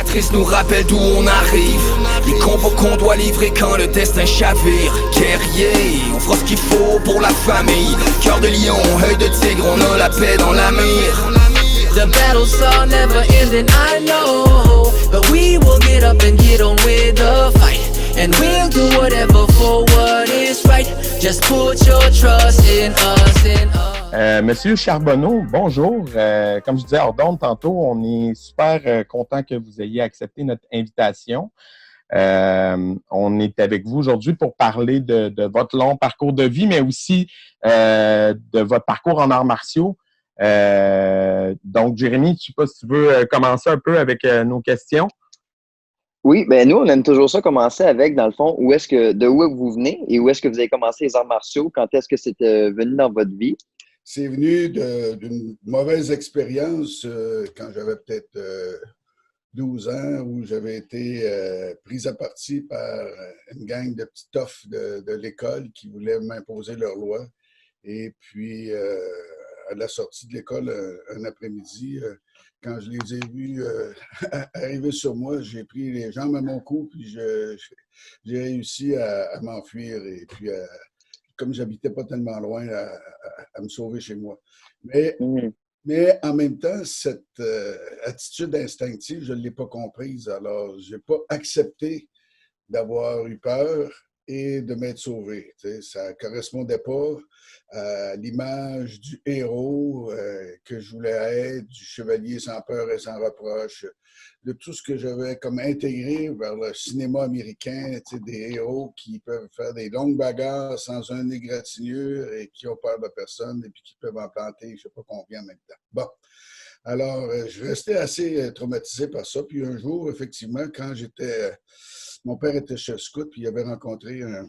cicatrices nous rappellent d'où on arrive. Les combats qu'on doit livrer quand le destin chavire. Guerrier, on fera ce qu'il faut pour la famille. Cœur de lion, œil de tigre, on a la paix dans la mire. The battles are never ending, I know, but we will get up and get on with the fight. And we'll do whatever for what is right. Just put your trust in us, Monsieur Charbonneau, bonjour. Comme je disais hors d'onde tantôt, on est super content que vous ayez accepté notre invitation. On est avec vous aujourd'hui pour parler de votre long parcours de vie, mais aussi de votre parcours en arts martiaux. Donc, Jérémy, je ne sais pas si tu veux commencer un peu avec nos questions. Oui, ben nous, on aime toujours ça commencer avec, dans le fond, de où vous venez et où est-ce que vous avez commencé les arts martiaux? Quand est-ce que c'est venu dans votre vie? C'est venu d'une mauvaise expérience quand j'avais peut-être 12 ans, où j'avais été pris à partie par une gang de petits toughs de l'école qui voulaient m'imposer leur loi. Et puis, à la sortie de l'école, un après-midi, quand je les ai vus arriver sur moi, j'ai pris les jambes à mon cou, puis j'ai réussi à m'enfuir et puis comme j'habitais pas tellement loin, à me sauver chez moi. Mais en même temps, cette attitude instinctive, je ne l'ai pas comprise. Alors, je n'ai pas accepté d'avoir eu peur et de m'être sauvé. Ça ne correspondait pas à l'image du héros que je voulais être, du chevalier sans peur et sans reproche, de tout ce que j'avais comme intégré vers le cinéma américain, des héros qui peuvent faire des longues bagarres sans une égratignure et qui ont peur de personne et puis qui peuvent en planter je ne sais pas combien en même temps. Bon. Alors, je restais assez traumatisé par ça. Puis un jour, effectivement, quand mon père était chef scout, puis il avait rencontré un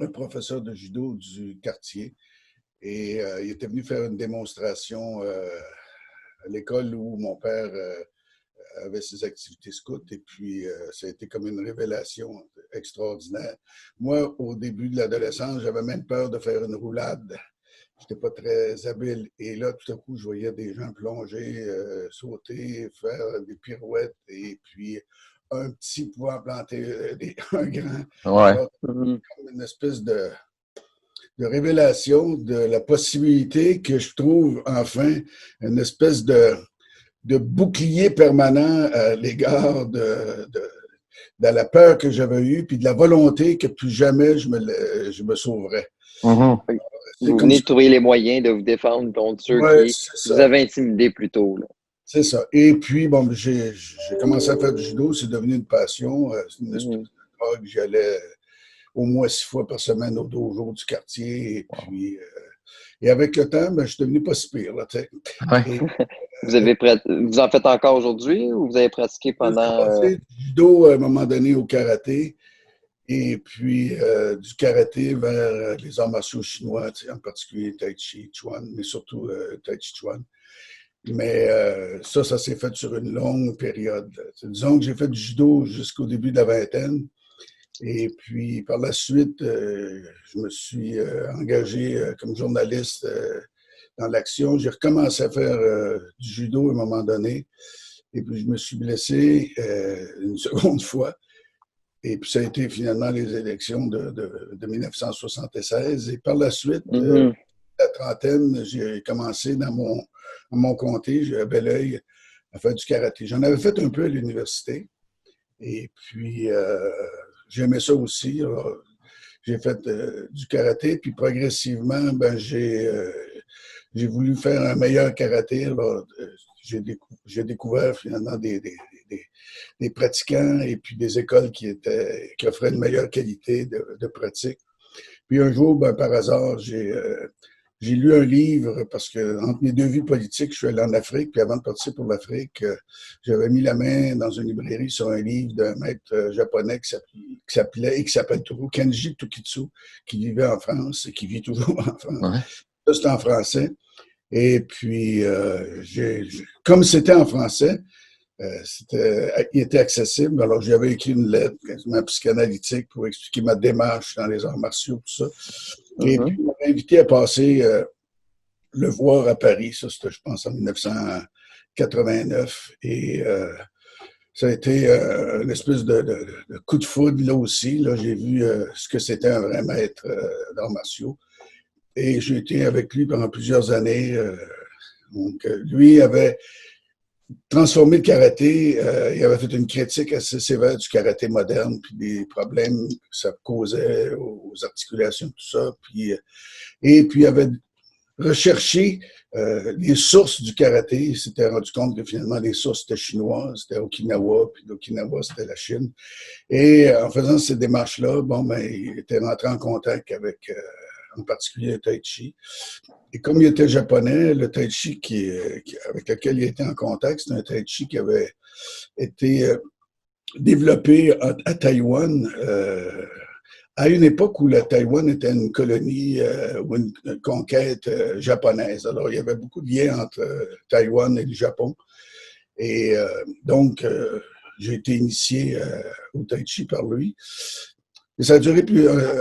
professeur de judo du quartier. Et il était venu faire une démonstration à l'école où mon père avait ses activités scouts. Et puis, ça a été comme une révélation extraordinaire. Moi, au début de l'adolescence, j'avais même peur de faire une roulade. Je n'étais pas très habile. Et là, tout à coup, je voyais des gens plonger, sauter, faire des pirouettes. Et puis, un petit pouvant planter un grand. Ouais. Alors, comme une espèce de révélation de la possibilité que je trouve enfin une espèce de bouclier permanent à l'égard de la peur que j'avais eue puis de la volonté que plus jamais je me sauverais. Mm-hmm. Vous venez de trouver les moyens de vous défendre contre ceux qui vous avaient intimidé plus tôt. Là. C'est ça. Et puis, bon, j'ai commencé à faire du judo. C'est devenu une passion. C'est une espèce de drogue. J'y allais au moins 6 fois par semaine au dojo du quartier. Et puis, et avec le temps, je suis devenu pas si pire. Là, ouais. Vous en faites encore aujourd'hui ou vous avez pratiqué pendant... J'ai passé du judo à un moment donné au karaté. Et puis, du karaté vers les arts martiaux chinois, en particulier Tai Chi Chuan, mais surtout Tai Chi Chuan. Mais ça s'est fait sur une longue période. Disons que j'ai fait du judo jusqu'au début de la vingtaine. Et puis, par la suite, je me suis engagé comme journaliste dans l'action. J'ai recommencé à faire du judo à un moment donné. Et puis, je me suis blessé une seconde fois. Et puis, ça a été finalement les élections de 1976. Et par la suite, la trentaine, j'ai commencé dans mon comté, j'ai un bel œil à faire du karaté. J'en avais fait un peu à l'université. Et puis, j'aimais ça aussi. Alors, j'ai fait du karaté. Puis, progressivement, j'ai voulu faire un meilleur karaté. Alors, j'ai découvert finalement des pratiquants et puis des écoles qui offraient une meilleure qualité de pratique. Puis un jour, par hasard, j'ai lu un livre parce que entre mes 2 vies politiques, je suis allé en Afrique. Puis avant de partir pour l'Afrique, j'avais mis la main dans une librairie sur un livre d'un maître japonais qui s'appelle toujours Kenji Tokitsu, qui vivait en France et qui vit toujours en France. Ouais. Ça, c'est en français. Et puis, comme c'était en français, il était accessible. Alors, j'avais écrit une lettre quasiment psychanalytique pour expliquer ma démarche dans les arts martiaux, tout ça. Et puis, il m'a invité à passer le voir à Paris. Ça, c'était, je pense, en 1989. Et Ça a été une espèce de coup de foudre là aussi. Là, j'ai vu ce que c'était un vrai maître d'arts martiaux. Et j'ai été avec lui pendant plusieurs années. Donc, lui avait transformé le karaté. Il avait fait une critique assez sévère du karaté moderne, puis des problèmes que ça causait aux articulations, tout ça. Et puis, il avait recherché les sources du karaté. Il s'était rendu compte que finalement, les sources étaient chinoises, c'était Okinawa, puis l'Okinawa, c'était la Chine. Et en faisant ces démarches-là, bon, ben, il était rentré en contact avec, en particulier, le Tai Chi. Et comme il était japonais, le Tai Chi avec lequel il était en contact, c'est un Tai Chi qui avait été développé à Taïwan à une époque où la Taïwan était une colonie ou une conquête japonaise. Alors, il y avait beaucoup de liens entre Taïwan et le Japon. Et donc, j'ai été initié au Tai Chi par lui. Et ça a duré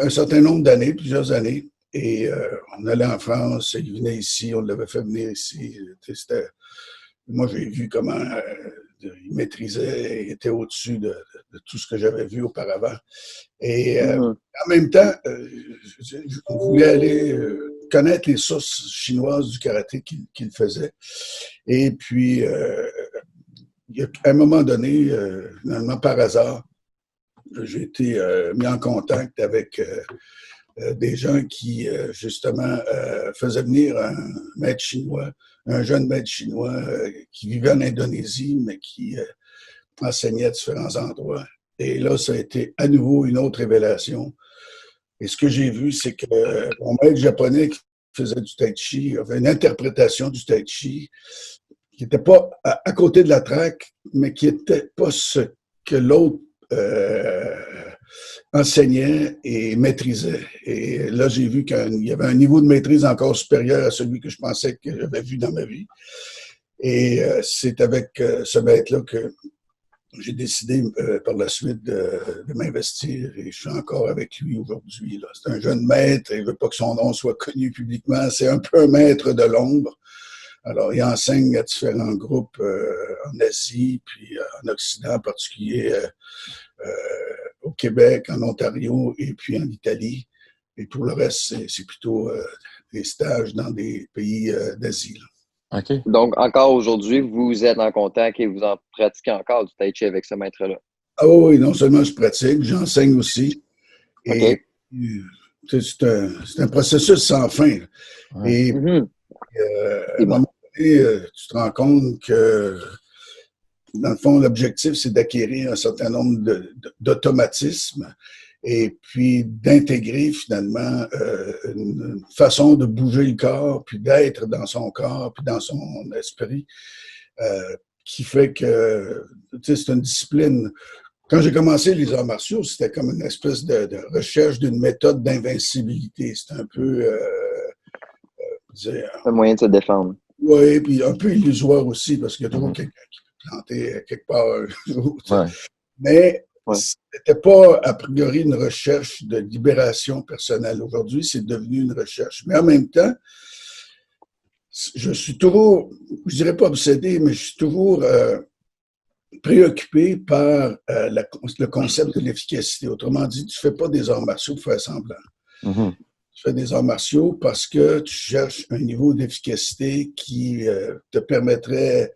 un certain nombre d'années, plusieurs années. Et on allait en France, il venait ici, on l'avait fait venir ici. Moi, j'ai vu comment il maîtrisait, il était au-dessus de tout ce que j'avais vu auparavant. Et en même temps, je voulais aller connaître les sources chinoises du karaté qu'il faisait. Et puis, à un moment donné, finalement, par hasard, j'ai été mis en contact avec des gens qui, justement, faisaient venir un maître chinois, un jeune maître chinois qui vivait en Indonésie, mais qui enseignait à différents endroits. Et là, ça a été à nouveau une autre révélation. Et ce que j'ai vu, c'est que mon maître japonais qui faisait du Tai Chi avait une interprétation du Tai Chi qui n'était pas à côté de la traque, mais qui n'était pas ce que l'autre enseignait et maîtrisait. Et là, j'ai vu qu'il y avait un niveau de maîtrise encore supérieur à celui que je pensais que j'avais vu dans ma vie. Et c'est avec ce maître-là que j'ai décidé par la suite de m'investir et je suis encore avec lui aujourd'hui. C'est un jeune maître et il ne veut pas que son nom soit connu publiquement. C'est un peu un maître de l'ombre. Alors, il enseigne à différents groupes en Asie, puis en Occident en particulier, au Québec, en Ontario et puis en Italie. Et pour le reste, c'est plutôt des stages dans des pays d'Asie. OK. Donc, encore aujourd'hui, vous êtes en contact et vous en pratiquez encore du Tai Chi avec ce maître-là. Ah oui, non seulement je pratique, j'enseigne aussi. Et c'est un processus sans fin. Ouais. Et à un moment donné, tu te rends compte que, dans le fond, l'objectif, c'est d'acquérir un certain nombre d'automatismes et puis d'intégrer finalement une façon de bouger le corps, puis d'être dans son corps, puis dans son esprit, qui fait que, tu sais, c'est une discipline. Quand j'ai commencé les arts martiaux, c'était comme une espèce de recherche d'une méthode d'invincibilité. C'était un peu... un moyen de se défendre. Oui, puis un peu illusoire aussi, parce qu'il y a toujours quelqu'un qui peut planter quelque part. Mais ce n'était pas a priori une recherche de libération personnelle. Aujourd'hui, c'est devenu une recherche. Mais en même temps, je suis toujours, je dirais pas obsédé, mais je suis toujours préoccupé par le concept de l'efficacité. Autrement dit, tu ne fais pas des arts martiaux pour faire semblant. Tu fais des arts martiaux parce que tu cherches un niveau d'efficacité qui te permettrait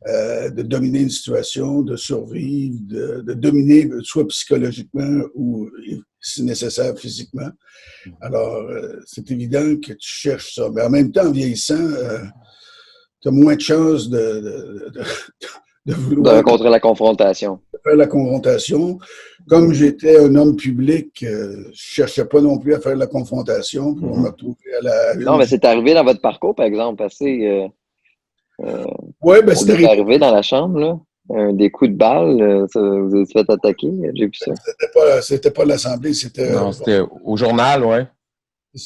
de dominer une situation, de survivre, de dominer soit psychologiquement ou, si nécessaire, physiquement. Alors, c'est évident que tu cherches ça. Mais en même temps, en vieillissant, tu as moins de chances de vouloir... De rencontrer la confrontation. De faire la confrontation. Comme j'étais un homme public, je ne cherchais pas non plus à faire la confrontation pour me retrouver à la... Non, mais c'est arrivé dans votre parcours, par exemple, assez... Oui, ben c'est arrivé dans la chambre, là. Des coups de balle, vous êtes fait attaquer, j'ai vu ça. C'était pas l'Assemblée, c'était... Non, c'était au journal, oui.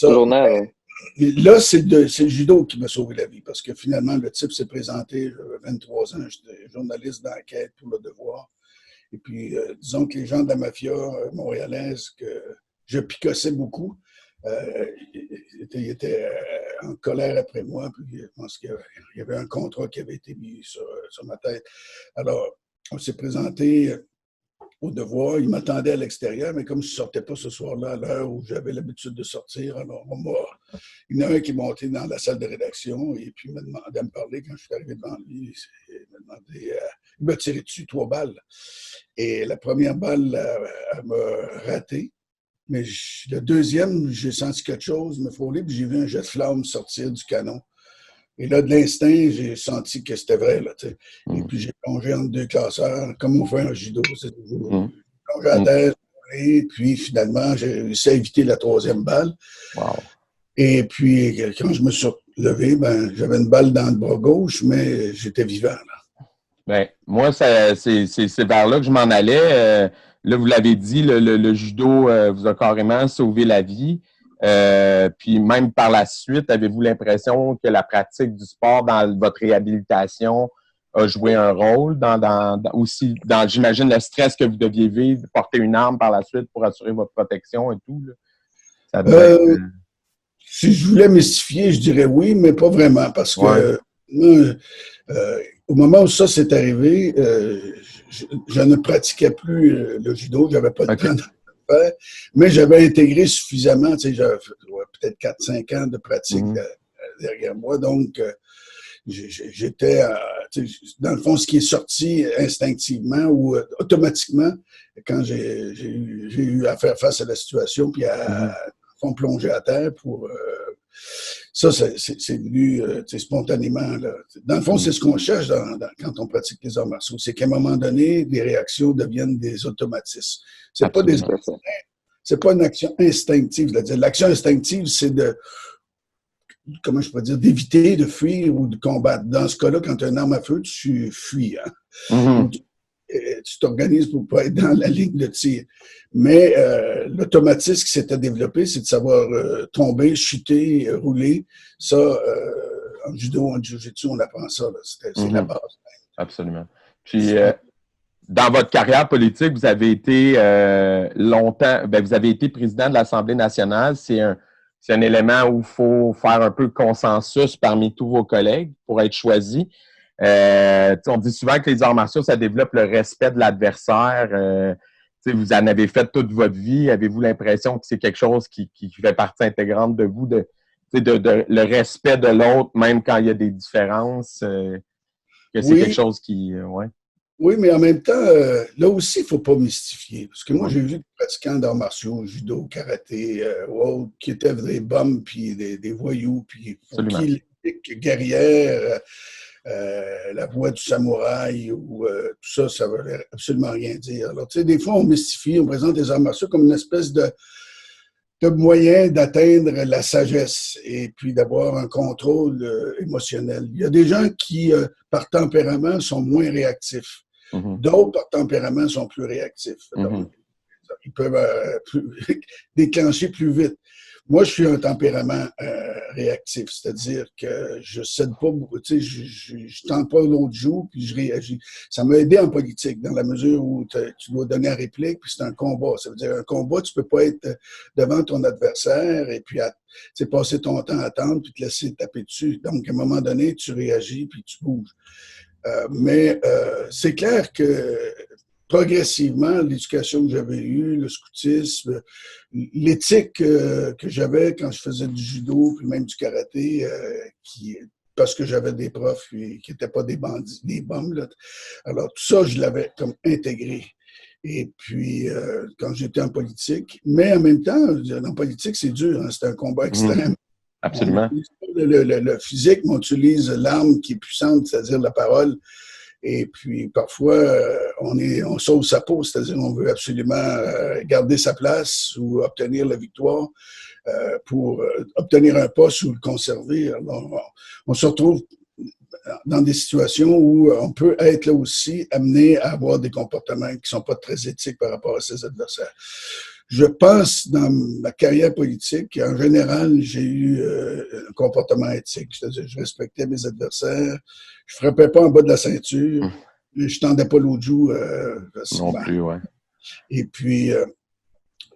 Au journal, oui. Là, c'est le judo qui m'a sauvé la vie, parce que finalement, le type s'est présenté, j'avais 23 ans, j'étais journaliste d'enquête pour Le Devoir. Et puis, disons que les gens de la mafia montréalaise, que je picossais beaucoup, ils étaient en colère après moi. Puis je pense qu'il y avait un contrat qui avait été mis sur ma tête. Alors, on s'est présenté au devoir. Il m'attendait à l'extérieur, mais comme je ne sortais pas ce soir-là à l'heure où j'avais l'habitude de sortir, alors il y en a un qui est monté dans la salle de rédaction et puis il m'a demandé à me parler. Quand je suis arrivé devant lui, il m'a tiré dessus 3 balles. Et la première balle, elle m'a raté. Mais le deuxième, j'ai senti quelque chose me frôler, puis j'ai vu un jet de flamme sortir du canon. Et là, de l'instinct, j'ai senti que c'était vrai. Là, Et puis, j'ai plongé entre 2 classeurs, comme on fait en judo. J'ai plongé à terre, et puis finalement, j'ai réussi à éviter la 3e balle. Wow. Et puis, quand je me suis relevé, j'avais une balle dans le bras gauche, mais j'étais vivant. Là. Ben, moi, c'est vers là que je m'en allais. Là, vous l'avez dit, le judo vous a carrément sauvé la vie. Puis même par la suite, avez-vous l'impression que la pratique du sport dans votre réhabilitation a joué un rôle aussi dans, j'imagine, le stress que vous deviez vivre, porter une arme par la suite pour assurer votre protection et tout? Là. Ça devait être, Si je voulais mystifier, je dirais oui, mais pas vraiment, parce que au moment où ça s'est arrivé, je ne pratiquais plus le judo, j'avais pas de temps de le faire, mais j'avais intégré suffisamment, j'avais peut-être 4-5 ans de pratique derrière moi, donc j'étais, dans le fond, ce qui est sorti instinctivement ou automatiquement quand j'ai eu à faire face à la situation, puis à plonger à terre pour... ça, c'est venu spontanément. Là. Dans le fond, c'est ce qu'on cherche quand on pratique les arts martiaux. C'est qu'à un moment donné, les réactions deviennent des automatismes. C'est pas une action instinctive. L'action instinctive, c'est comment je peux dire, d'éviter, de fuir ou de combattre. Dans ce cas-là, quand tu as une arme à feu, tu fuis. Hein? Tu t'organises pour ne pas être dans la ligne de tir. Mais l'automatisme qui s'était développé, c'est de savoir tomber, chuter, rouler. Ça, en judo, en jiu-jitsu, on apprend ça. C'est la base. Absolument. Puis, dans votre carrière politique, vous avez été longtemps, vous avez été président de l'Assemblée nationale. C'est un élément où il faut faire un peu de consensus parmi tous vos collègues pour être choisi. On dit souvent que les arts martiaux, ça développe le respect de l'adversaire. Vous en avez fait toute votre vie. Avez-vous l'impression que c'est quelque chose qui fait partie intégrante de vous, le respect de l'autre, même quand il y a des différences, que c'est quelque chose qui... Oui, mais en même temps, là aussi, il ne faut pas mystifier. Parce que moi, j'ai vu des pratiquants d'arts martiaux, judo, karaté, qui étaient des bums, puis des voyous, puis qui guerrières, la voix du samouraï, ou tout ça, ça ne veut absolument rien dire. Alors, tu sais, des fois, on mystifie, on présente les arts martiaux comme une espèce de moyen d'atteindre la sagesse et puis d'avoir un contrôle émotionnel. Il y a des gens qui, par tempérament, sont moins réactifs. D'autres, par tempérament, sont plus réactifs. Donc, ils peuvent déclencher plus vite. Moi, je suis un tempérament réactif, c'est-à-dire que je ne cède pas beaucoup, tu sais, je tente pas l'autre joue, puis je réagis. Ça m'a aidé en politique, dans la mesure où tu dois donner la réplique, puis c'est un combat. Ça veut dire, un combat, tu peux pas être devant ton adversaire et puis passer ton temps à attendre, puis te laisser taper dessus. Donc, à un moment donné, tu réagis, puis tu bouges. Mais c'est clair que progressivement, l'éducation que j'avais eue, le scoutisme, l'éthique que j'avais quand je faisais du judo, puis même du karaté, parce que j'avais des profs qui n'étaient pas des bandits, des bombes. Là. Alors, tout ça, je l'avais comme intégré. Et puis, quand j'étais en politique, mais en même temps, en politique, c'est dur, hein, c'est un combat extrême. Absolument. On utilise le physique, mais on utilise l'arme qui est puissante, c'est-à-dire la parole. Et puis, parfois, on sauve sa peau, c'est-à-dire on veut absolument garder sa place ou obtenir la victoire pour obtenir un poste ou le conserver. Alors, on se retrouve dans des situations où on peut être là aussi amené à avoir des comportements qui ne sont pas très éthiques par rapport à ses adversaires. Je pense, dans ma carrière politique, en général, j'ai eu un comportement éthique. C'est-à-dire, je respectais mes adversaires, je ne frappais pas en bas de la ceinture, je ne tendais pas l'autre joue facilement. Non plus, ouais. Et puis,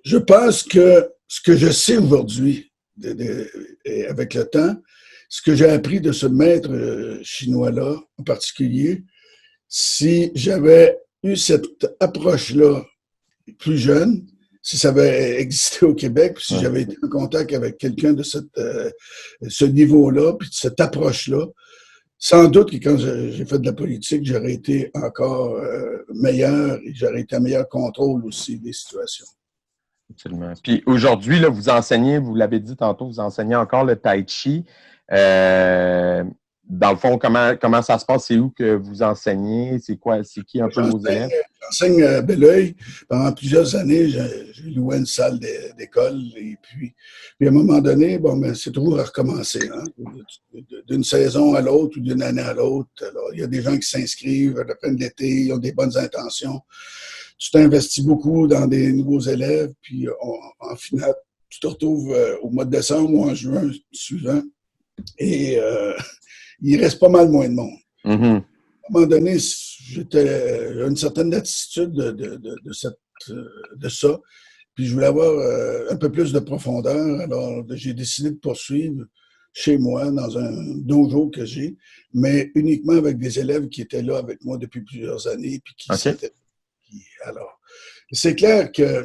je pense que ce que je sais aujourd'hui, avec le temps, ce que j'ai appris de ce maître chinois-là, en particulier, si j'avais eu cette approche-là plus jeune, si ça avait existé au Québec, puis si j'avais été en contact avec quelqu'un de ce niveau-là, puis de cette approche-là, sans doute que quand j'ai fait de la politique, j'aurais été encore meilleur et j'aurais été à meilleur contrôle aussi des situations. Absolument. Puis aujourd'hui, là, vous enseignez, vous l'avez dit tantôt, vous enseignez encore le tai chi. Dans le fond, comment ça se passe? C'est où que vous enseignez? C'est qui un peu vos élèves? J'enseigne à Belleuil. Pendant plusieurs années, j'ai loué une salle d'école. Et puis à un moment donné, c'est toujours à recommencer. Hein? D'une saison à l'autre ou d'une année à l'autre. Alors, il y a des gens qui s'inscrivent à la fin de l'été, ils ont des bonnes intentions. Tu t'investis beaucoup dans des nouveaux élèves, puis en finale, tu te retrouves au mois de décembre ou en juin suivant, et il reste pas mal moins de monde. Mm-hmm. À un moment donné, j'avais une certaine attitude de ça, puis je voulais avoir un peu plus de profondeur, alors j'ai décidé de poursuivre chez moi, dans un dojo que j'ai, mais uniquement avec des élèves qui étaient là avec moi depuis plusieurs années, puis qui s'étaient... Alors, c'est clair que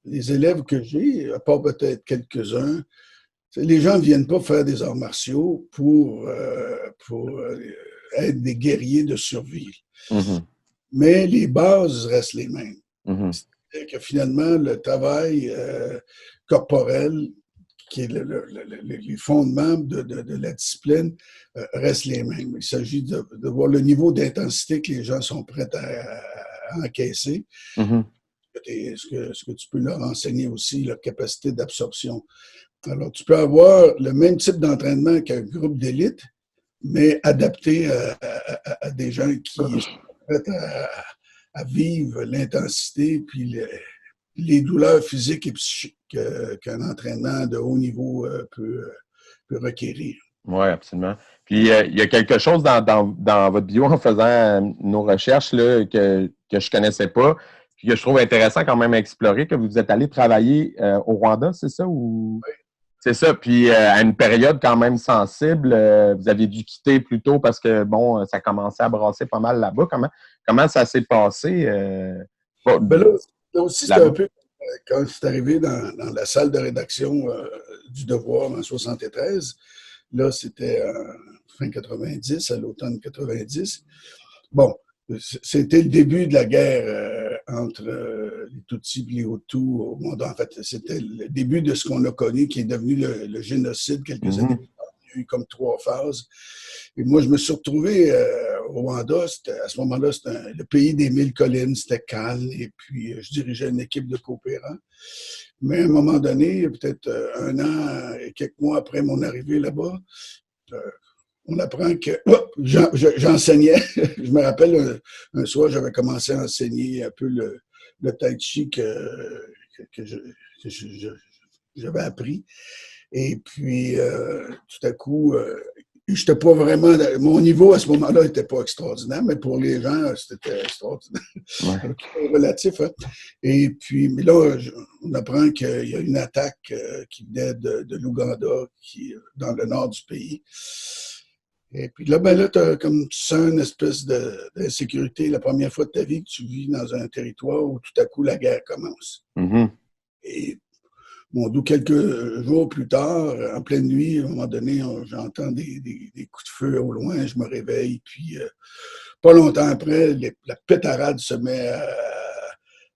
les élèves que j'ai, à part peut-être quelques-uns, les gens ne viennent pas faire des arts martiaux pour être des guerriers de survie. Mm-hmm. Mais les bases restent les mêmes. Mm-hmm. C'est-à-dire que finalement, le travail corporel, qui est les fondements de la discipline, restent les mêmes. Il s'agit de voir le niveau d'intensité que les gens sont prêts à encaisser. Mm-hmm. Ce que tu peux leur enseigner aussi, leur capacité d'absorption. Alors, tu peux avoir le même type d'entraînement qu'un groupe d'élite, mais adapté à des gens qui sont prêts à vivre l'intensité puis les douleurs physiques et psychiques qu'un entraînement de haut niveau peut requérir. Oui, absolument. Puis, il y a quelque chose dans votre bio en faisant nos recherches là, que je ne connaissais pas, puis que je trouve intéressant quand même à explorer, que vous êtes allé travailler au Rwanda, c'est ça? Ou... Oui. C'est ça. Puis, à une période quand même sensible, vous avez dû quitter plus tôt parce que, bon, ça commençait à brasser pas mal là-bas. Comment ça s'est passé? Là aussi, c'était un peu quand c'est arrivé dans la salle de rédaction du Devoir en 1973. Là, c'était fin 90, à l'automne 90. Bon, c'était le début de la guerre entre les Tutsis et les Hutus au monde. En fait, c'était le début de ce qu'on a connu, qui est devenu le génocide quelques années plus tard. Il y a eu comme 3 phases. Et moi, je me suis retrouvé au Rwanda. À ce moment-là, c'était le pays des 1000 collines. C'était calme. Et puis, je dirigeais une équipe de coopérants. Mais à un moment donné, peut-être 1 an et quelques mois après mon arrivée là-bas, on apprend que j'enseignais. Je me rappelle, un soir, j'avais commencé à enseigner un peu le tai chi que j'avais appris. Et puis, tout à coup, j'étais pas vraiment... Mon niveau à ce moment-là n'était pas extraordinaire, mais pour les gens, c'était extraordinaire. Ouais. Relatif, hein? Et puis, mais là, on apprend qu'il y a une attaque qui venait de l'Ouganda, dans le nord du pays. Et puis là, tu sens une espèce d'insécurité la première fois de ta vie que tu vis dans un territoire où tout à coup la guerre commence. Mm-hmm. Et d'où quelques jours plus tard, en pleine nuit, à un moment donné, j'entends des coups de feu au loin, je me réveille, puis pas longtemps après, la pétarade se met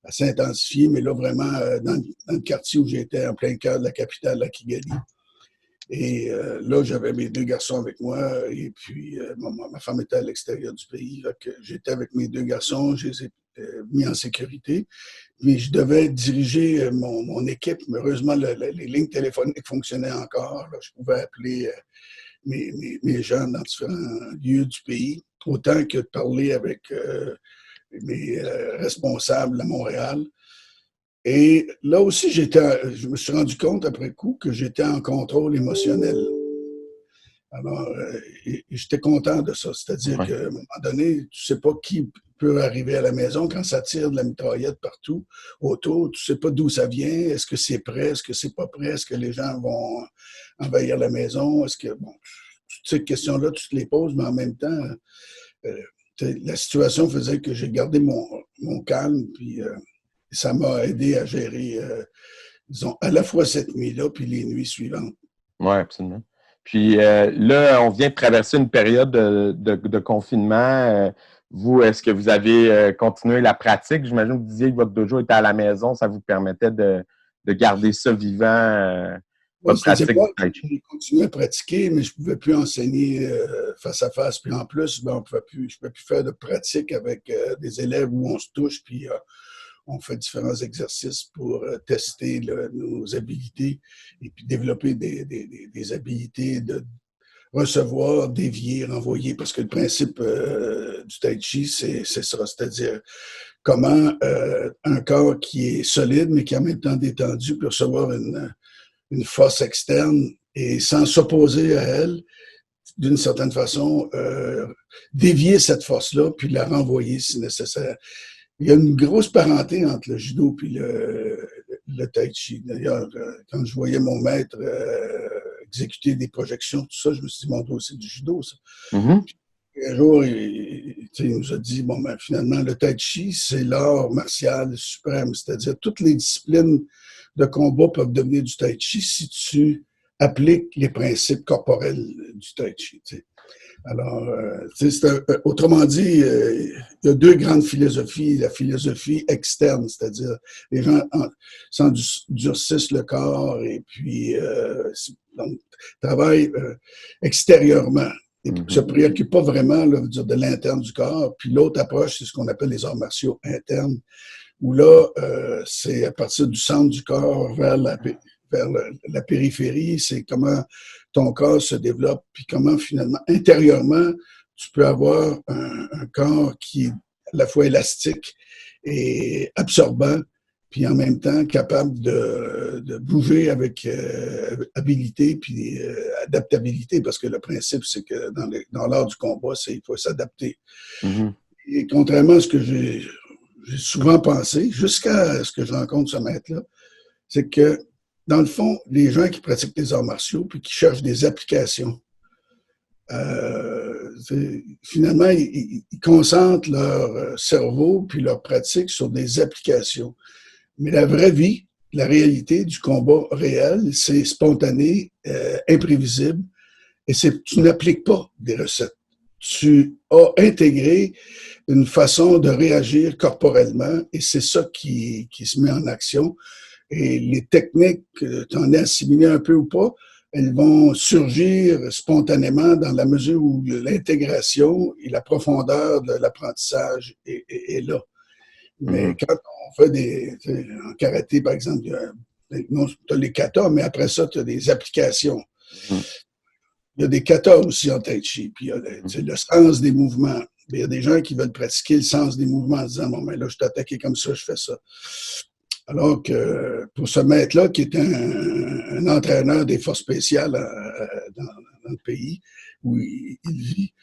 à s'intensifier, mais là, vraiment, dans le quartier où j'étais, en plein cœur de la capitale, la Kigali. Et là, j'avais mes 2 garçons avec moi et puis ma femme était à l'extérieur du pays. J'étais avec mes 2 garçons, je les ai mis en sécurité. Mais je devais diriger mon équipe. Mais heureusement, les lignes téléphoniques fonctionnaient encore. Là, je pouvais appeler mes gens dans différents lieux du pays, autant que de parler avec mes responsables à Montréal. Et là aussi, je me suis rendu compte après coup que j'étais en contrôle émotionnel. Alors, j'étais content de ça. C'est-à-dire qu'à un moment donné, tu ne sais pas qui peut arriver à la maison quand ça tire de la mitraillette partout autour. Tu ne sais pas d'où ça vient. Est-ce que c'est prêt? Est-ce que c'est pas prêt? Est-ce que les gens vont envahir la maison? Est-ce que, bon, toutes ces questions-là, tu te les poses, mais en même temps, tu la situation faisait que j'ai gardé mon calme, puis ça m'a aidé à gérer, disons, à la fois cette nuit-là, puis les nuits suivantes. Oui, absolument. Puis là, on vient de traverser une période de confinement. Vous, est-ce que vous avez continué la pratique? J'imagine que vous disiez que votre dojo était à la maison. Ça vous permettait de garder ça vivant, votre pratique du tai chi. J'ai continué à pratiquer, mais je ne pouvais plus enseigner face à face. Puis en plus, je ne pouvais plus faire de pratique avec des élèves où on se touche, puis on fait différents exercices pour tester nos habilités et puis développer des habilités de recevoir, dévier, renvoyer. Parce que le principe du tai chi, c'est ça, c'est-à-dire comment un corps qui est solide, mais qui est en même temps détendu, peut recevoir une force externe et sans s'opposer à elle, d'une certaine façon, dévier cette force-là, puis la renvoyer si nécessaire. Il y a une grosse parenté entre le judo et le tai chi. D'ailleurs, quand je voyais mon maître exécuter des projections, tout ça, je me suis dit, mon Dieu, c'est du judo, ça. Mm-hmm. Un jour, il nous a dit, bon, ben, finalement, le tai chi, c'est l'art martial suprême, c'est-à-dire toutes les disciplines de combat peuvent devenir du tai chi si tu appliques les principes corporels du tai chi. T'sais. Alors, autrement dit, il y a deux grandes philosophies. La philosophie externe, c'est-à-dire les gens s'endurcissent le corps et puis travaillent extérieurement. Et ne se préoccupent pas vraiment là, de l'interne du corps. Puis l'autre approche, c'est ce qu'on appelle les arts martiaux internes, où là, c'est à partir du centre du corps vers la périphérie, c'est comment ton corps se développe, puis comment finalement, intérieurement, tu peux avoir un corps qui est à la fois élastique et absorbant, puis en même temps capable de bouger avec habilité puis adaptabilité, parce que le principe, c'est que dans l'art du combat, il faut s'adapter. Mm-hmm. Et contrairement à ce que j'ai souvent pensé, jusqu'à ce que je rencontre ce maître-là, c'est que, dans le fond, les gens qui pratiquent les arts martiaux puis qui cherchent des applications, finalement, ils concentrent leur cerveau puis leur pratique sur des applications. Mais la vraie vie, la réalité du combat réel, c'est spontané, imprévisible, et tu n'appliques pas des recettes. Tu as intégré une façon de réagir corporellement, et c'est ça qui se met en action. Et les techniques, tu en as assimilé un peu ou pas, elles vont surgir spontanément dans la mesure où l'intégration et la profondeur de l'apprentissage est là. Mais quand on fait en karaté, par exemple, tu as les katas, mais après ça, tu as des applications. Il y a des katas aussi en tai chi, puis il y a le sens des mouvements. Il y a des gens qui veulent pratiquer le sens des mouvements en disant, bon, ben là, je suis attaqué comme ça, je fais ça. Alors que pour ce maître-là, qui est un entraîneur des forces spéciales dans le pays où il vit,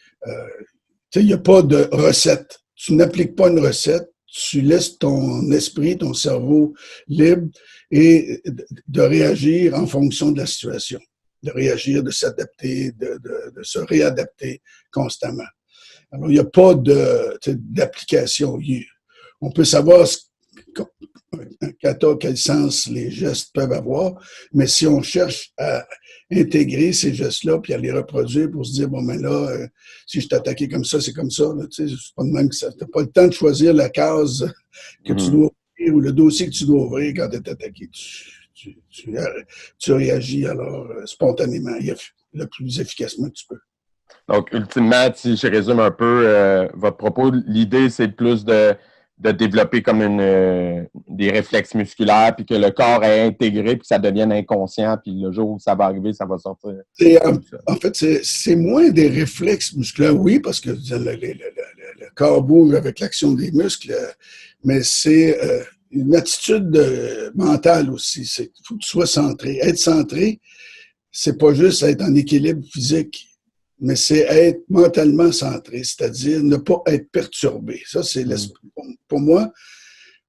il n'y a pas de recette. Tu n'appliques pas une recette, tu laisses ton esprit, ton cerveau libre et de réagir en fonction de la situation, de réagir, de s'adapter, de se réadapter constamment. Alors, il n'y a pas d'application. On peut savoir un kata, quel sens les gestes peuvent avoir, mais si on cherche à intégrer ces gestes-là puis à les reproduire pour se dire, bon, ben là, si je t'attaquais comme ça, c'est comme ça. C'est pas de même que ça. Tu n'as pas le temps de choisir la case que tu dois ouvrir ou le dossier que tu dois ouvrir quand tu es attaqué. Tu réagis alors spontanément, le plus efficacement que tu peux. Donc, ultimement, si je résume un peu votre propos, l'idée, c'est plus de développer comme des réflexes musculaires, puis que le corps est intégré, puis que ça devienne inconscient, puis le jour où ça va arriver, ça va sortir. En fait, c'est moins des réflexes musculaires, oui, parce que le corps bouge avec l'action des muscles, mais c'est une attitude mentale aussi. Il faut que tu sois centré. Être centré, c'est pas juste être en équilibre physique, mais c'est être mentalement centré, c'est-à-dire ne pas être perturbé. Ça, c'est pour moi.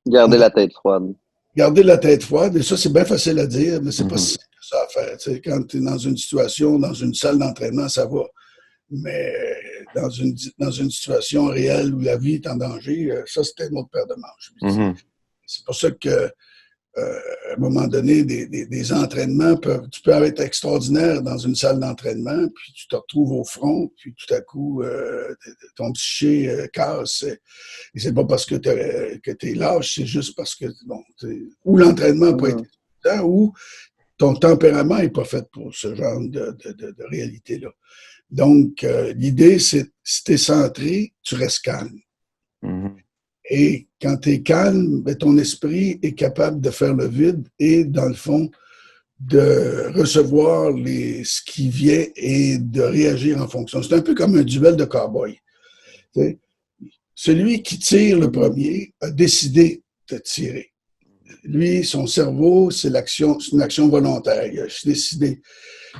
Garder la tête froide. Garder la tête froide, et ça, c'est bien facile à dire, mais c'est pas si simple ça à faire. Tu sais, quand tu es dans une situation, dans une salle d'entraînement, ça va. Mais dans une situation réelle où la vie est en danger, ça, c'était une autre paire de manches. Mhm. C'est pour ça que à un moment donné, des entraînements tu peux être extraordinaire dans une salle d'entraînement, puis tu te retrouves au front, puis tout à coup, ton psyché casse. Et c'est pas parce que tu es lâche, c'est juste parce que ou l'entraînement n'a pas été suffisant, ou ton tempérament n'est pas fait pour ce genre de réalité-là. Donc, l'idée, c'est si tu es centré, tu restes calme. Mhm. Et quand tu es calme, ben, ton esprit est capable de faire le vide et, dans le fond, de recevoir ce qui vient et de réagir en fonction. C'est un peu comme un duel de cow-boy. Celui qui tire le premier a décidé de tirer. Lui, son cerveau, c'est une action volontaire. Il a décidé.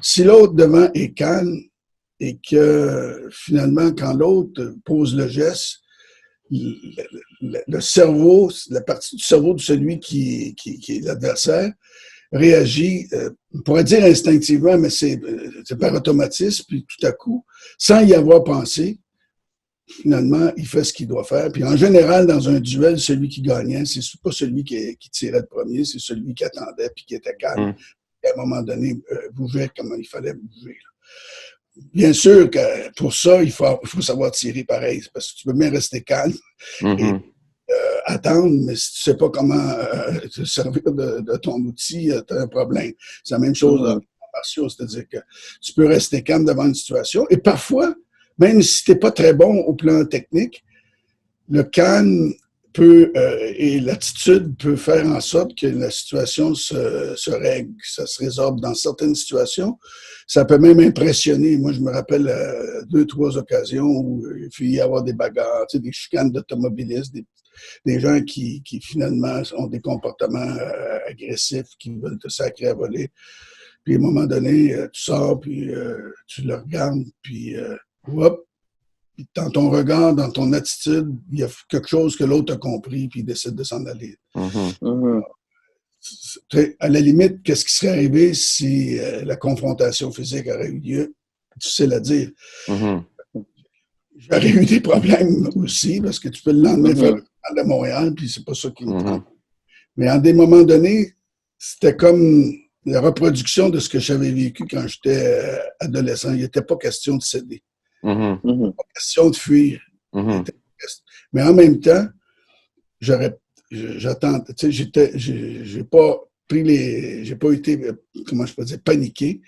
Si l'autre devant est calme et que finalement, quand l'autre pose le geste, le cerveau, la partie du cerveau de celui qui est l'adversaire, réagit, on pourrait dire instinctivement, mais c'est par automatisme, puis tout à coup, sans y avoir pensé, finalement, il fait ce qu'il doit faire. Puis en général, dans un duel, celui qui gagnait, c'est pas celui qui tirait le premier, c'est celui qui attendait puis qui était calme. Et à un moment donné, bougeait comme il fallait bouger. Là. Bien sûr que pour ça, il faut savoir tirer pareil, parce que tu peux bien rester calme et attendre, mais si tu sais pas comment te servir de ton outil, tu as un problème. C'est la même chose dans les martiaux, c'est-à-dire que tu peux rester calme devant une situation et parfois, même si tu n'es pas très bon au plan technique, le calme et l'attitude peut faire en sorte que la situation se règle, ça se résorbe. Dans certaines situations, ça peut même impressionner. Moi, je me rappelle 2-3 occasions où il faut y avoir des bagarres, des chicanes d'automobilistes, des gens qui finalement ont des comportements agressifs, qui veulent te sacrer à voler. Puis à un moment donné, tu sors, puis tu le regardes, puis hop, dans ton regard, dans ton attitude, il y a quelque chose que l'autre a compris, puis il décide de s'en aller. À la limite, qu'est-ce qui serait arrivé si la confrontation physique aurait eu lieu? Difficile à dire. J'aurais eu des problèmes aussi, parce que tu peux le lendemain faire le Journal de Montréal, puis c'est pas ça qui me prend. Mais en des moments donnés, c'était comme la reproduction de ce que j'avais vécu quand j'étais adolescent. Il n'était pas question de céder. Pas question de fuir. Mais en même temps, j'attends, tu sais, j'ai pas été, comment je peux dire, paniqué.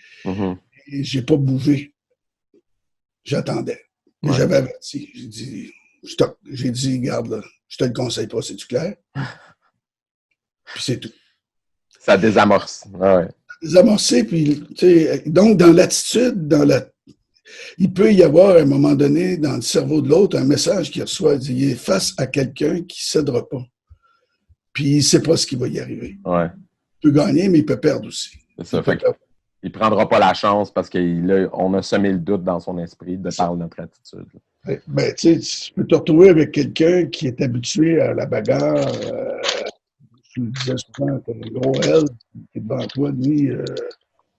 Et j'ai pas bougé. J'attendais. Et j'avais averti. J'ai dit, regarde, là, je te le conseille pas, c'est-tu clair? Puis c'est tout. Ça désamorce. Désamorcer, puis, tu sais, donc, dans l'attitude, il peut y avoir, à un moment donné, dans le cerveau de l'autre, un message qu'il reçoit. Il est face à quelqu'un qui ne cédera pas. Puis il ne sait pas ce qui va y arriver. Il peut gagner, mais il peut perdre aussi. C'est ça. Il ne prendra pas la chance parce qu'on a semé le doute dans son esprit de par notre attitude. Ben, tu peux te retrouver avec quelqu'un qui est habitué à la bagarre. Tu le disais souvent, tu as un gros L qui est devant toi, lui,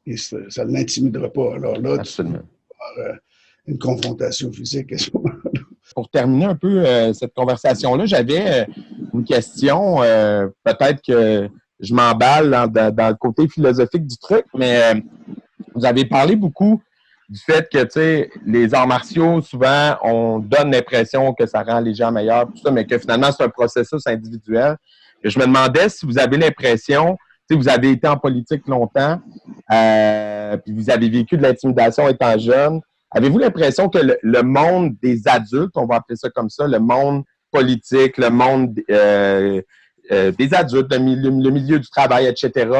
et ça ne l'intimidera pas. Alors là, absolument. Tu vas avoir une confrontation physique à ce moment-là. Pour terminer un peu cette conversation-là, j'avais une question. Peut-être que je m'emballe dans le côté philosophique du truc, mais vous avez parlé beaucoup du fait que, tu sais, les arts martiaux, souvent, on donne l'impression que ça rend les gens meilleurs, tout ça, mais que finalement, c'est un processus individuel. Et je me demandais si vous avez l'impression, tu sais, vous avez été en politique longtemps, puis vous avez vécu de l'intimidation étant jeune. Avez-vous l'impression que le monde des adultes, on va appeler ça comme ça, le monde politique, le monde des adultes, le milieu du travail, etc.,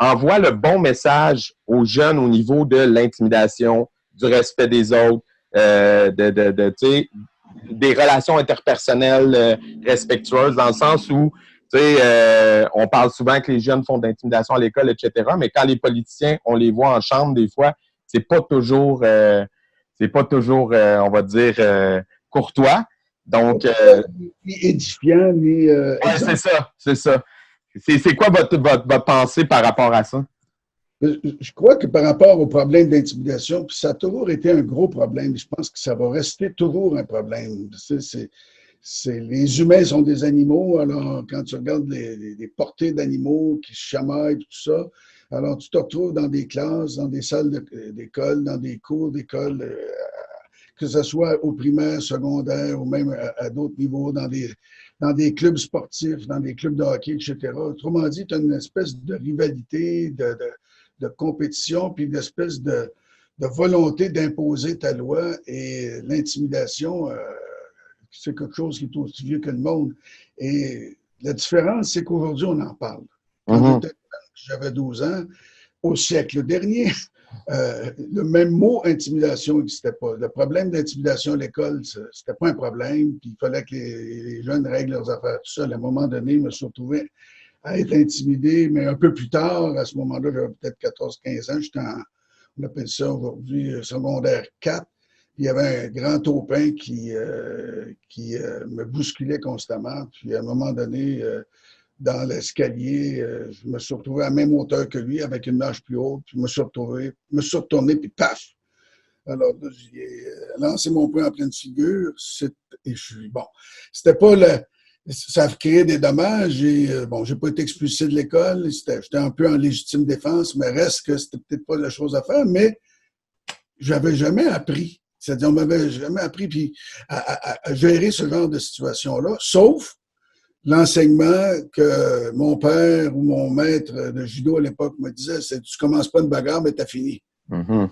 envoie le bon message aux jeunes au niveau de l'intimidation, du respect des autres, des relations interpersonnelles respectueuses, dans le sens où on parle souvent que les jeunes font de l'intimidation à l'école, etc., mais quand les politiciens, on les voit en chambre des fois, c'est pas toujours, on va dire, courtois. Donc, ni édifiant, ni... c'est ça. C'est quoi votre pensée par rapport à ça? Je crois que par rapport au problème d'intimidation, puis ça a toujours été un gros problème. Je pense que ça va rester toujours un problème. Les humains sont des animaux, alors quand tu regardes les portées d'animaux qui se chamaillent, tout ça, alors tu te retrouves dans des classes, dans des salles d'école, dans des cours d'école, que ce soit au primaire, secondaire ou même à d'autres niveaux, dans des clubs sportifs, dans des clubs de hockey, etc. Autrement dit, tu as une espèce de rivalité, de compétition, puis une espèce de volonté d'imposer ta loi et l'intimidation. C'est quelque chose qui est aussi vieux que le monde. Et la différence, c'est qu'aujourd'hui, on en parle. Quand j'avais 12 ans, au siècle dernier, le même mot intimidation n'existait pas. Le problème d'intimidation à l'école, c'était pas un problème. Puis il fallait que les jeunes règlent leurs affaires tout seuls. À un moment donné, je me suis retrouvé à être intimidé, mais un peu plus tard, à ce moment-là, j'avais peut-être 14-15 ans, j'étais on appelle ça aujourd'hui secondaire 4. Il y avait un grand taupin qui me bousculait constamment. Puis à un moment donné, dans l'escalier, je me suis retrouvé à la même hauteur que lui, avec une marche plus haute. Puis je me suis retourné, puis paf! Alors là, j'ai lancé mon poing en pleine figure. Et je suis bon. C'était pas ça a créé des dommages. Et bon, j'ai pas été expulsé de l'école. J'étais un peu en légitime défense, mais reste que c'était peut-être pas la chose à faire. Mais j'avais jamais appris. C'est-à-dire, on m'avait jamais appris puis à gérer ce genre de situation-là, sauf l'enseignement que mon père ou mon maître de judo à l'époque me disait, c'est tu commences pas une bagarre, mais t'as fini. Alors,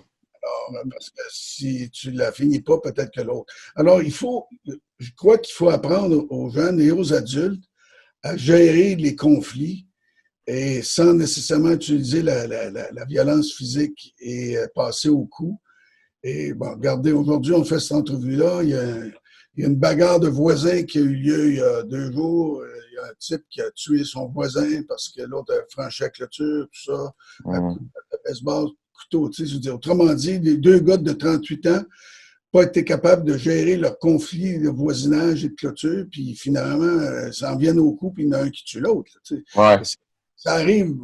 parce que si tu la finis pas, peut-être que l'autre. Alors, je crois qu'il faut apprendre aux jeunes et aux adultes à gérer les conflits et sans nécessairement utiliser la violence physique et passer au coup. Et bon, regardez, aujourd'hui, on fait cette entrevue-là. Il y a une bagarre de voisins qui a eu lieu il y a 2 jours. Il y a un type qui a tué son voisin parce que l'autre a franchi la clôture, tout ça, à coup de baseball, couteau. Tu sais, je veux dire, autrement dit, les 2 gars de 38 ans pas été capables de gérer leur conflit de voisinage et de clôture, puis finalement, ça en vient au coup, puis il y en a un qui tue l'autre. Tu sais. Ça arrive.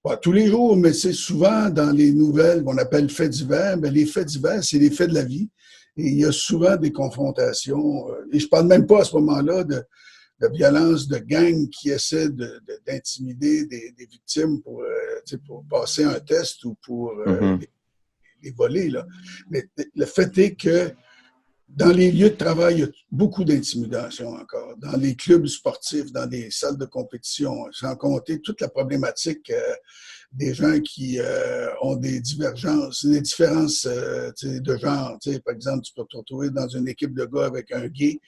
Pas tous les jours, mais c'est souvent dans les nouvelles qu'on appelle faits divers. Mais les faits divers, c'est les faits de la vie. Et il y a souvent des confrontations. Et je parle même pas à ce moment-là de violence de gangs qui essaient d'intimider des victimes pour passer un test ou pour les voler. Là. Mais le fait est que dans les lieux de travail, il y a beaucoup d'intimidation encore. Dans les clubs sportifs, dans les salles de compétition, sans compter toute la problématique des gens qui ont des divergences, des différences de genre. Par exemple, tu peux te retrouver dans une équipe de gars avec un gay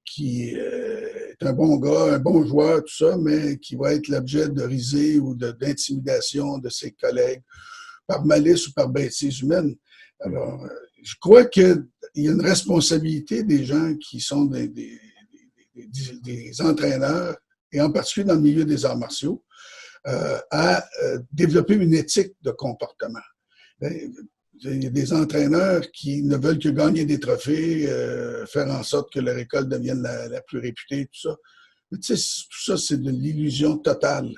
qui est un bon gars, un bon joueur, tout ça, mais qui va être l'objet de risées ou d'intimidation de ses collègues par malice ou par bêtise humaine. Alors, je crois qu'il y a une responsabilité des gens qui sont des entraîneurs, et en particulier dans le milieu des arts martiaux, à développer une éthique de comportement. Il y a des entraîneurs qui ne veulent que gagner des trophées, faire en sorte que leur école devienne la plus réputée, tout ça. Mais tu sais, tout ça, c'est de l'illusion totale.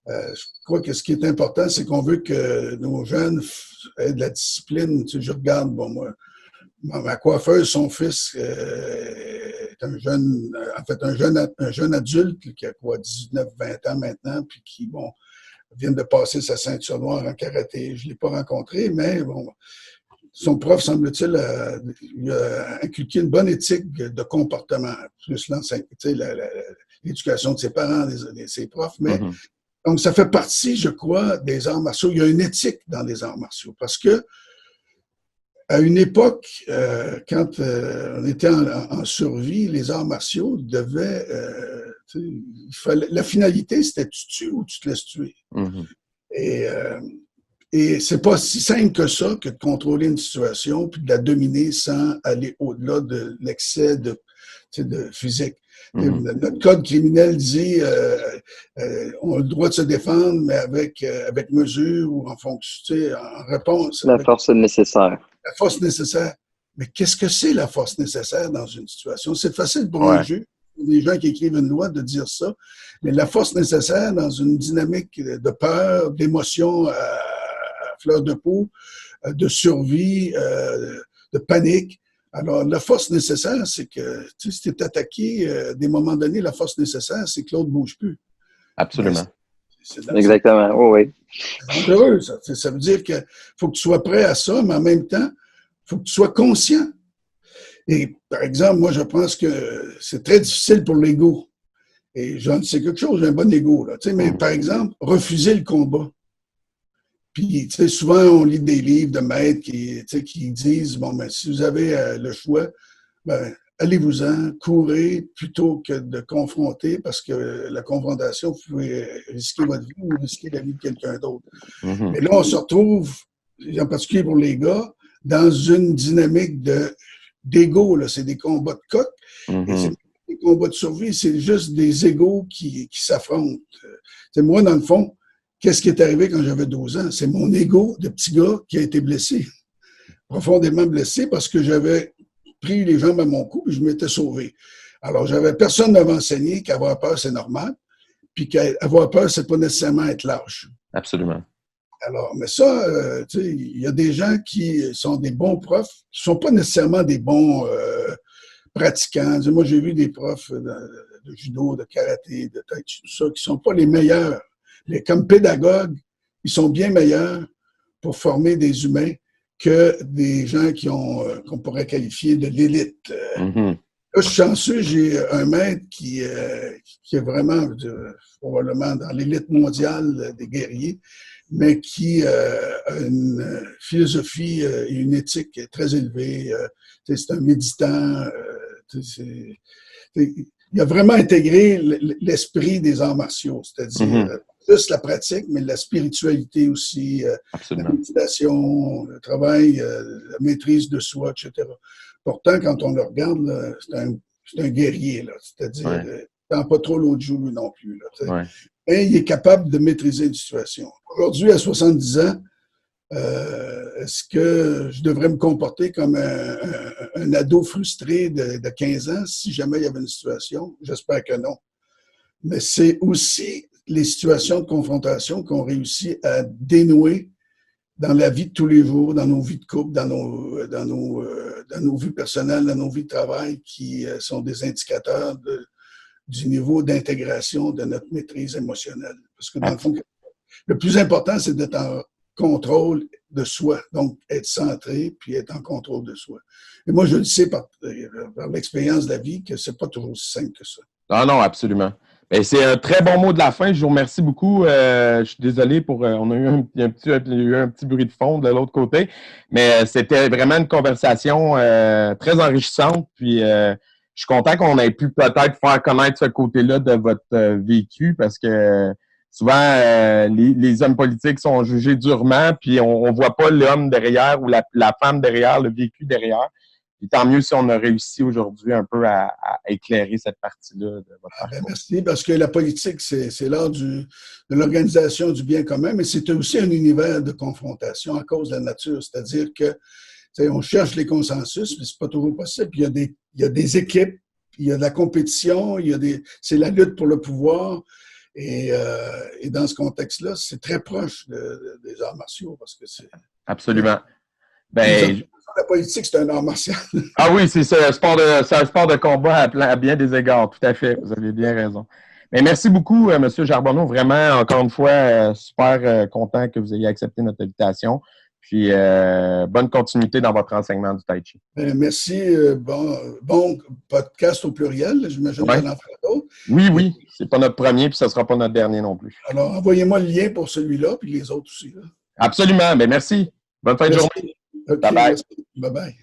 Je crois que ce qui est important, c'est qu'on veut que nos jeunes aient de la discipline. Tu sais, je regarde, bon, moi, ma coiffeuse, son fils est un jeune adulte qui a quoi, 19, 20 ans maintenant, puis qui, bon, vient de passer sa ceinture noire en karaté. Je ne l'ai pas rencontré, mais bon, son prof, semble-t-il, lui a inculqué une bonne éthique de comportement, plus l'éducation de ses parents, de ses profs, mais donc, ça fait partie, je crois, des arts martiaux. Il y a une éthique dans les arts martiaux parce que à une époque, quand on était en survie, les arts martiaux devaient... la finalité, c'était tu tues ou tu te laisses tuer. Et c'est pas si simple que ça que de contrôler une situation puis de la dominer sans aller au-delà de l'excès de physique. Notre code criminel dit on a le droit de se défendre, mais avec mesure ou en fonction, en réponse. La force nécessaire. La force nécessaire. Mais qu'est-ce que c'est la force nécessaire dans une situation? C'est facile pour un juge, les gens qui écrivent une loi, de dire ça, mais la force nécessaire dans une dynamique de peur, d'émotion fleur de peau, de survie, de panique. Alors, la force nécessaire, c'est que si tu es attaqué, à des moments donnés, la force nécessaire, c'est que l'autre ne bouge plus. Absolument. Exactement, oui. C'est dangereux, ça. Ça veut dire qu'il faut que tu sois prêt à ça, mais en même temps, il faut que tu sois conscient. Et par exemple, moi, je pense que c'est très difficile pour l'ego. Et j'en sais quelque chose, j'ai un bon ego, là. Mais par exemple, refuser le combat. Puis, souvent, on lit des livres de maîtres qui disent, bon, ben, si vous avez le choix, ben, allez-vous-en, courez plutôt que de confronter, parce que la confrontation, vous pouvez risquer votre vie ou risquer la vie de quelqu'un d'autre. Mais là, on se retrouve, en particulier pour les gars, dans une dynamique d'ego. C'est des combats de coq. Et c'est des combats de survie, c'est juste des égos qui s'affrontent. Moi, dans le fond, qu'est-ce qui est arrivé quand j'avais 12 ans? C'est mon ego de petit gars qui a été blessé, profondément blessé, parce que j'avais pris les jambes à mon cou et je m'étais sauvé. Alors, j'avais personne ne m'enseigner qu'avoir peur, c'est normal, puis qu'avoir peur, c'est pas nécessairement être lâche. Absolument. Alors, mais ça, il y a des gens qui sont des bons profs, qui sont pas nécessairement des bons pratiquants. Moi, j'ai vu des profs de judo, de karaté, de tai chi, tout ça, qui sont pas les meilleurs. Mais comme pédagogues, ils sont bien meilleurs pour former des humains que des gens qu'on pourrait qualifier de l'élite. Là, je suis chanceux, j'ai un maître qui est vraiment probablement dans l'élite mondiale des guerriers, mais qui a une philosophie et une éthique très élevée. C'est un méditant. Il a vraiment intégré l'esprit des arts martiaux, c'est-à-dire plus la pratique, mais la spiritualité aussi, la méditation, le travail, la maîtrise de soi, etc. Pourtant, quand on le regarde, c'est un guerrier, c'est-à-dire il n'a pas trop l'autre joue lui non plus. Et il est capable de maîtriser une situation. Aujourd'hui, à 70 ans, est-ce que je devrais me comporter comme un ado frustré de 15 ans si jamais il y avait une situation? J'espère que non. Mais c'est aussi les situations de confrontation qu'on réussit à dénouer dans la vie de tous les jours, dans nos vies de couple, dans nos vies personnelles, dans nos vies de travail, qui sont des indicateurs du niveau d'intégration de notre maîtrise émotionnelle. Parce que dans le fond, le plus important, c'est d'être en contrôle de soi, donc être centré, puis être en contrôle de soi. Et moi, je le sais par l'expérience de la vie que c'est pas toujours aussi simple que ça. Ah non, absolument. Ben, c'est un très bon mot de la fin. Je vous remercie beaucoup. Je suis désolé pour... on a eu un petit bruit de fond de l'autre côté, mais c'était vraiment une conversation très enrichissante. Puis, je suis content qu'on ait pu peut-être faire connaître ce côté-là de votre vécu parce que souvent, les hommes politiques sont jugés durement, puis on voit pas l'homme derrière ou la femme derrière, le vécu derrière. Puis tant mieux si on a réussi aujourd'hui un peu à éclairer cette partie-là de votre parcours. Merci, parce que la politique, c'est l'art de l'organisation du bien commun, mais c'est aussi un univers de confrontation à cause de la nature. C'est-à-dire que on cherche les consensus, mais c'est pas toujours possible. Puis il y a des équipes, il y a de la compétition, c'est la lutte pour le pouvoir. Et dans ce contexte-là, c'est très proche des arts martiaux parce que c'est... Absolument. La politique, c'est un art martial. Ah oui, c'est un sport de combat à bien des égards. Tout à fait. Vous avez bien raison. Mais merci beaucoup, M. Charbonneau. Vraiment, encore une fois, super content que vous ayez accepté notre invitation. Puis, bonne continuité dans votre enseignement du Tai Chi. Merci. Bon podcast au pluriel. J'imagine qu'on en fera d'autres. Oui. C'est pas notre premier, puis ce ne sera pas notre dernier non plus. Alors, envoyez-moi le lien pour celui-là, puis les autres aussi. Là. Absolument. Bien, merci. Bonne fin de journée. Okay, bye-bye. Bye-bye.